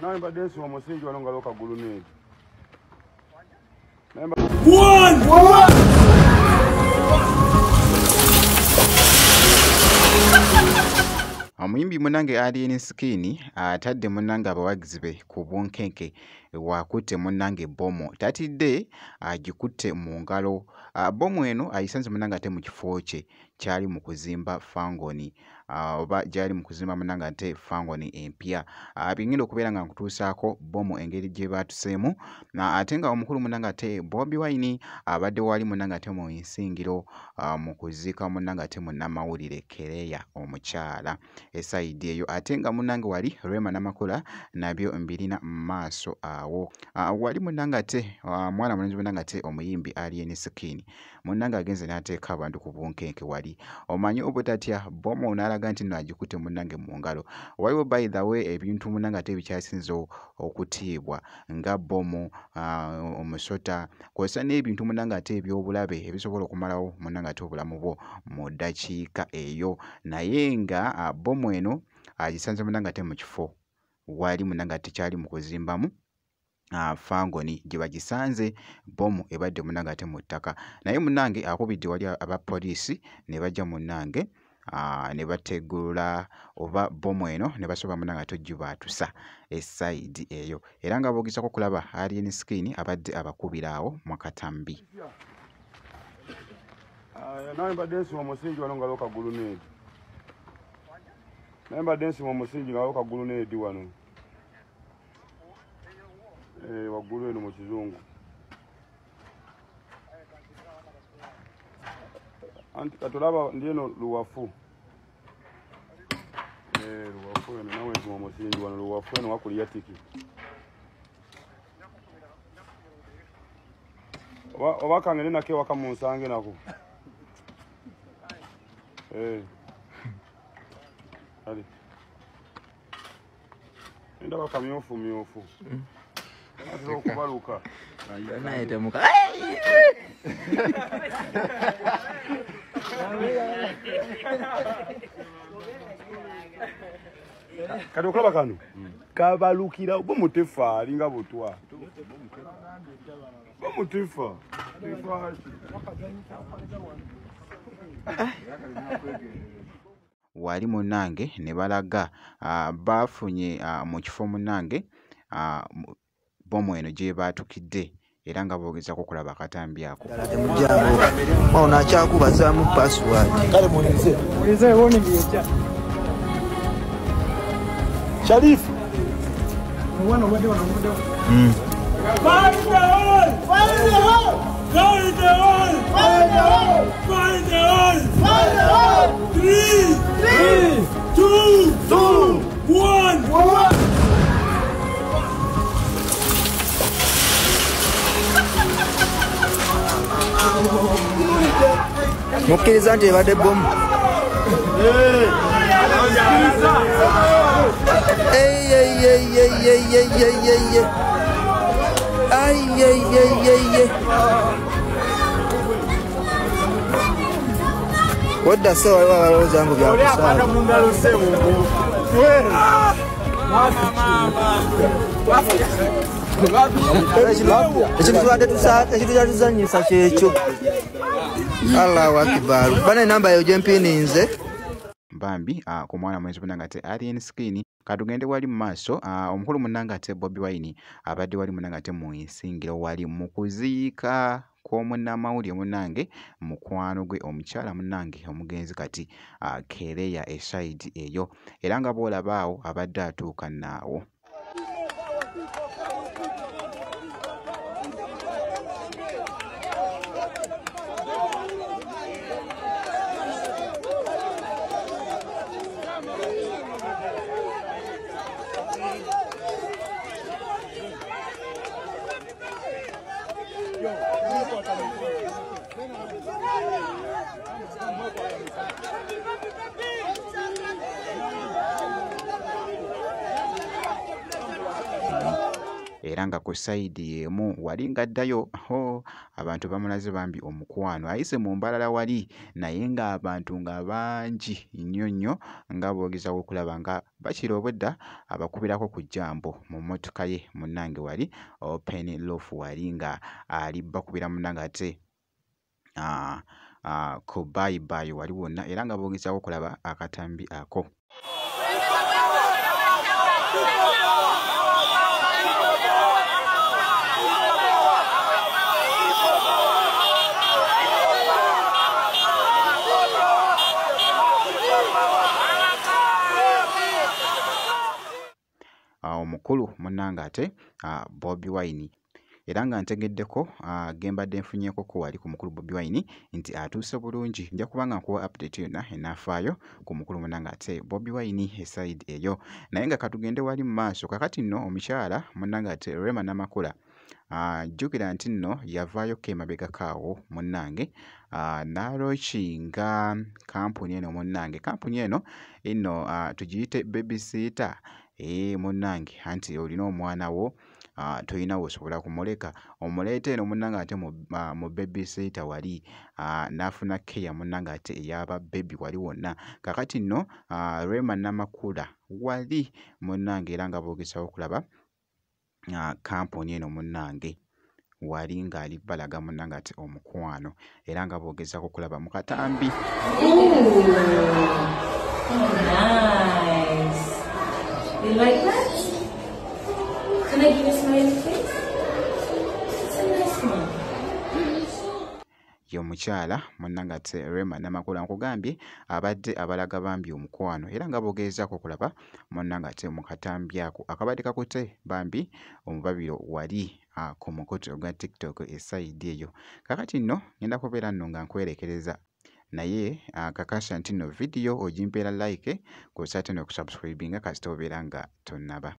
Nawe badensi wa musingi wanongaloka gulunedi. Omuyimbi munange Alien Skin atadde munange abawagizi be ku bunkenke wakutte munange bomo tatidde agikutte mu ngalo. Bomo eno ayisanze munange ate mu kifo kye kyali mu kuzimba fangoni oba gyali mu kuzimba munange ate fangoni empya. Bingenda okubeera nga nkutuusaako bomo engeri gye baatuseemu ate nga omukulu munange ate Bobi Wine abadde wali munange ate mu nsingiro mu kuziika munange ate munnamawulire Kereya omukyala esayidi eyo ate nga munange wali Rema Namakula nabyo mbirina maaso awo. Wali munange ate mwana mulungi munange ate omuyimbi Alien Skin munange agenze n'ateeka abantu ku bunkenke wali omanyi obutatya bomo n'alaga nti agikutte munange mu ngalo. Waliwo by the way ebintu munange ate ebikyasinze okutiibwa nga bomo omusota kw'ossa n'ebintu munange ate ebyobulabe ebisobola okumalawo munange ate obulamu bwo mu ddakiika eyo naye nga bomo eno agisanze munange ate mu kifo wali munange ate kyali mu kuzimbamu fangoni gye bagisanze bomu ebadde munange ate mu ttaka naye munange akubidde wali abapoliisi ne bajja munange ne bategula oba bomu eno ne basoba munange ate ogibaatusa esayidi eyo era nga boogezako kulaba Alien Skin abadde abakubira awo mu katambi. Nawe badensi wa musingi wanongaloka gulunedi. Nawe badensi wa musingi ngaloka gulunedi wano. Waggulu eno mu kizungu. Anti katolaba ndieno luwafu. Luwafu eno nawe mu musingi wano luwafu eno wakuliya tiki. Oba kangene nake waka munsange nako. Ali. Nda waka myofu. Kubaluka. Naye temuka. Kati okulaba kano kabalukira bomutefa alinga butwa bomutefa wali munange ne balaga bafunye mu kifo munange bomo eno gye baatukidde era nga boogezako kulaba akatambi ako. Ono akyakubazaamu password. Kale mulize wone byeja. Sharif. Mwana wade wana muda. Fire the hole! Fire the hole! Fire the hole! Fire the hole! Fire the hole! Fire the hole! 3, 2, 1. Mukkiriza nti ebadde bomu. Wadda se waliwo abalowooza ngu byakusaala. Ekintu kyatuzanyisa kyekyo. Allahu Akbar. Bana enamba yo gyempininze. Bambi ku mwana mwenzi munange ate Alien Skin katugende wali mu maaso omukulu munange ate Bobi Wine abadde wali munange ate mu nsingiro wali mu kuziika kw'omunnamawulire munange mukwano gwe omukyala munange omugenzi kati Kereya esayidi eyo era nga boolaba awo abadde atuuka naawo. Era nga ku sayidi emu wali ng'addayo abantu bamulaze bambi omukwano ayise mu mbalala wali naye ng'abantu nga bangi nnyo nga boogezako okulaba nga bakira obudda abakubirako ku jjambo mu mmotoka ye munnange wali open roof wali nga ali bakubira munnange ate ku baayi wali wonna era nga boogezako okulaba akatambi ako. Omukulu munnange ate Bobi Wine era nga ntegeddeko gembadde nfunyeeko ko wali ku mukulu Bobi Wine nti atuuse bulungi. Nja kuba nga nkuwa update yonna enaafaayo ku mukulu munnange ate Bobi Wine eside eyo naye nga katugende wali mu maaso kakati nno omukyala munnange ate Rema Namakula jjukira nti nno yavaayoko emabegako awo munnange n'alookinga kampuni eno munnange kampuni eno tugiyite babysitter munnange anti olina omwana wo toyina wosobola kumuleka omuleeta eno munnange ate mu babysitter wali n'afuna keya munnange ate eyaba bebi wali wonna kakati nno Rema Namakula wali munnange era nga boogezako okulaba kampuni eno munnange wali ng'ali balaga munnange ate omukwano era nga boogezako okulaba mu katambi. You like that? Can I give you a smile, please? It's a nice one. Y'omukyala munnange ate Rema Namakula nkugambye abadde abalaga bambi omukwano era nga boogezako okulaba munnange ate mu katambi ako akabadde kakutte bambi omubabiro wali ku mukutu ogwa TikTok esayidi eyo. Kakati nno ngenda kubeera nno nga nkwerekereza naye kakasa nti nno vidiyo ogimpeera like kw'ossa ate n'okusubscribinga kasita obeera nga tonnaba.